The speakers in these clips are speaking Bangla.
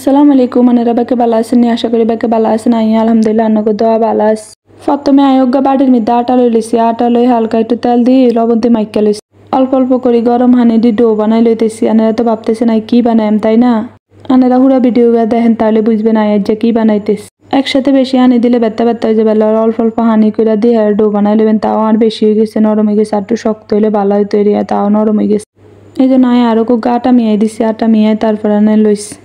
আসসালামু আলাইকুম আনারা বাকে বালা আছেন আশা করি বাকে বালা আছেন আই আলহামদুলিল্লাহ আন্নাকে দোয়া বালা আছে প্রথমে আয়োগা বাড়ির মধ্যে আটা লই লইছি আটা লই হালকা একটু তেল দিয়ে লবণ দিয়ে মাইকা লইছি অল্প অল্প করে গরম হানি দিয়ে ডো বানাই লইতেছি আনারা তো ভাবতেছেন আই কি বানাইম তাই না আনারা পুরো ভিডিও দেখেন তাহলে বুঝবেন আই যে কি বানাইতেছি একসাথে বেশি হানি দিলে ব্যথা ব্যথা হয়ে যাবে আর অল্প অল্প হানি করে দিয়ে ডো বানাই লইবেন তাও আর বেশি হয়ে গেছে নরম হয়ে গেছে একটু শক্ত হইলে ভালো হইতো এরিয়া তাও নরম হয়ে গেছে এই জন্য আয় আরো আটা মিয়াই দিছি আটা মিয়াই তারপর আনে লইছি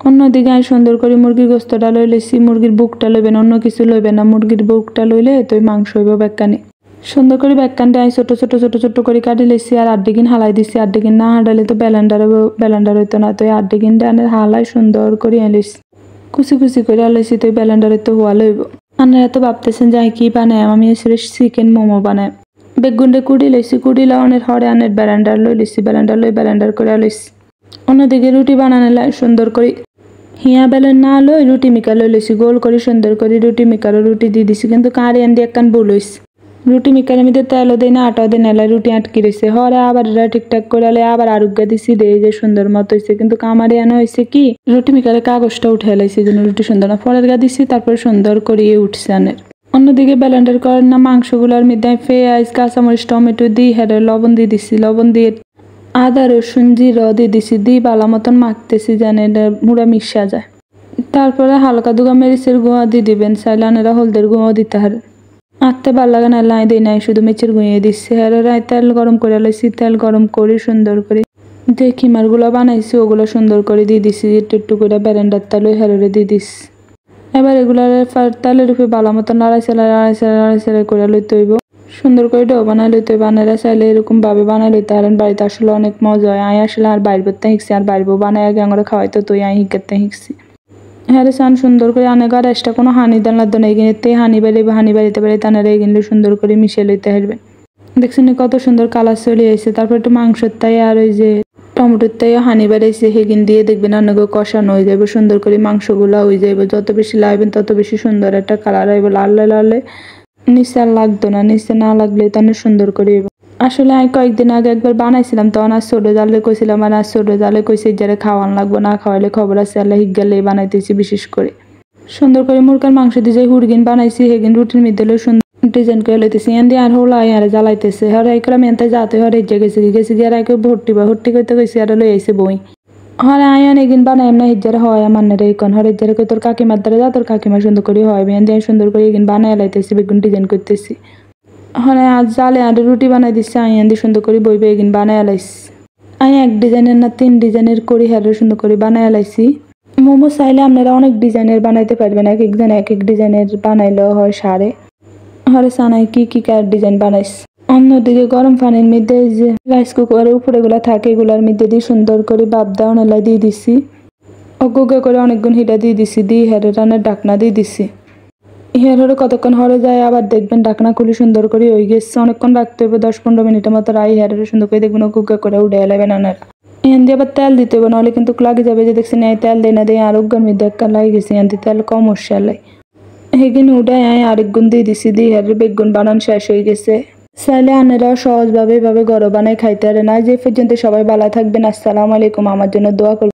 অন্যদিকে আমি সুন্দর করে মুরগির গোস্তটা লই লইছি মুরগির বুকটা লইবেন অন্য কিছু লইবেন না মুরগির বুকটা লইলে তো মাংস হইব বেক্কানি সুন্দর করে বেক্কানটা আমি ছোট ছোট ছোট ছোট করে কাটি লইছি আর আড্ডিগিন হালাই দিছি আড্ডিগিন না হাঁটালে তো ব্যালেন্ডার হইতো না তো আড্ডিগিন ডানের হালাই সুন্দর করে লইছি কুচি কুচি করে লইছি তো ব্যালেন্ডারে তো হওয়া লইব আপনারা তো ভাবতেছেন যে কি বানাই আমি আসলে চিকেন মোমো বানাই বেগুনটা কুড়ি লইছি কুড়ি লাউনের হরে আনের ব্যালেন্ডার লই লইছি ব্যালেন্ডার করে লইছি অন্যদিকে রুটি বানানো সুন্দর করে হিয়া বেলেন না লই রুটি মিকা লই লইছি গোল করে সুন্দর করে রুটি মিকারও রুটি দিয়ে দিছি কিন্তু কারি আন দিয়ে একখান ভুল হইছে রুটি মিকার মধ্যে তেলও দেয় না আটাও দেয় না রুটি আটকে রয়েছে হরে আবার এরা ঠিকঠাক করে আবার আরোগ্য দিছি দেয় যে সুন্দর মতো হয়েছে কিন্তু কামারে আনা হয়েছে কি রুটি মিকারে কাগজটা উঠে লাইছে জন্য রুটি সুন্দর না ফলের গা দিছি তারপরে সুন্দর করিয়ে উঠছে আনের অন্যদিকে ব্যালেন্ডার করার না মাংসগুলোর মধ্যে পেঁয়াজ কাঁচামরিচ টমেটো দিয়ে হেরে লবণ দিয়ে দিছি লবণ দিয়ে আদা রসুন জিরা দিয়ে দিছি দিয়ে বালা মতন মাখতেছি যেন এটা মুড়া মিশা যায় তারপরে হালকা দুগা মরিচের গুঁড়া দিয়ে দিবেন চাইলে আনারা হলদের গুঁড়াও দিতে হারে আঁকতে ভাল লাগে না লাই দিই নাই শুধু মিচের গুঁড়িয়ে দিচ্ছি হেরাই তেল গরম করে লইছি তেল গরম করে সুন্দর করে যে খিমারগুলো বানাইছি ওগুলো সুন্দর করে দিয়ে দিছি একটু একটু করে ব্যারেন্ডার তেল হেরে দিয়ে দিচ্ছি এবার এগুলার তেলের উপরে বালা মতন নাড়াচাড়া করে লইতে হইব সুন্দর করে ডো বানাই লইতে হইব আনারা চাইলে এরকম ভাবে বানাই লইতে পারেন বাড়িতে আসলে অনেক মজা হয় আই আসলে আর বাইর করতে শিখছি আর বাইরবো বানাই আগে আমরা খাওয়াইতো তুই আই শিখতে শিখছি হ্যাঁ চান সুন্দর করে আনে গাড় এক্সট্রা কোনো হানি দেন লাগতো না এগিয়ে হানি বাড়িতে আনারা এগিয়ে সুন্দর করে মিশিয়ে লইতে হারবেন দেখছেন কত সুন্দর কালার চলে এসেছে তারপর একটু মাংসর তাই আর ওই যে টমেটোর তাই হানি বাড়াইছে হেগিন দিয়ে দেখবেন আনাকে কষানো হয়ে যাবে সুন্দর করে মাংসগুলো হয়ে যাবে যত বেশি লাইবেন তত বেশি সুন্দর একটা কালার হইব লাল নিচে আর লাগতো না নিচে না লাগলে তো অনেক সুন্দর করে আসলে আমি কয়েকদিন আগে একবার বানাইছিলাম তখন আর ছোটো জালে কইছিলাম আর ছোটো জালে কইছে যারা খাওয়ান লাগবো না খাওয়াইলে খবর আছে আল্লাহ হিগেলে বানাইতেছি বিশেষ করে সুন্দর করে মুরগার মাংস দিয়ে যে হুড়গিন বানাইছি হেগিন রুটির মধ্যে সুন্দর ডিজাইন করে লইতেছি এনে আর হলো আর জ্বালাইতেছে হরে একরা মেনতে যাতে হরে গেছে গিয়ে আর একে ভর্তি করতে গেছি আর লই আইছে বই হরে আয়ান এগিন বানাই এমনা হিজারে হয় আমার রে এখন হরে হিজারে কই তোর কাকিমার দ্বারা যা তোর কাকিমা সুন্দর করে হয় এনে দিয়ে সুন্দর করে এগিন বানাই লাইতেছি বেগুন ডিজাইন করতেছি হরে আজ জালে আর রুটি বানাই দিচ্ছি আয়ান দিয়ে সুন্দর করে বইবে এগিন বানাই লাইছি আমি এক ডিজাইনের না 3 ডিজাইনের করি হারে সুন্দর করে বানাই লাইছি মোমো চাইলে আপনারা অনেক ডিজাইনের বানাইতে পারবেন এক একজন এক এক ডিজাইনের বানাইলেও হয় সারে হরে সানাই কি ডিজাইন বানাইছি অন্যদিকে গরম পানির মধ্যে যে রাইস কুকারের উপরে গুলা থাকে এগুলার মধ্যে দিয়ে সুন্দর করে বাপ দাও নেলা দিয়ে দিছি অগুগে করে অনেকগুণ হিটা দিয়ে দিছি দিয়ে হেরে রানের ডাকনা দিয়ে দিছি হেরে কতক্ষণ হরে যায় আবার দেখবেন ডাকনা খুলে সুন্দর করে হয়ে গেছে অনেকক্ষণ রাখতে হবে 10-15 মিনিটের মতো রাই হেরে সুন্দর করে দেখবেন অগুগে করে উঠে এলাবেন আনারা এখান দিয়ে আবার তেল দিতে হবে নাহলে কিন্তু লাগে যাবে যে দেখছেন এই তেল দেয় না দিয়ে আরোগ্যের মধ্যে একটা লাগে গেছে এখান দিয়ে তেল কম মশালাই হেগিন উঠাই আরেক গুণ দিয়ে দিছি দিয়ে হেরে বেগুন বানান শেষ হয়ে গেছে চাইলে আনেরাও সহজভাবে এভাবে গরম বানাই খাইতে পারে না যে পর্যন্ত সবাই ভালো থাকবেন আসসালামু আলাইকুম আমার জন্য দোয়া করবেন।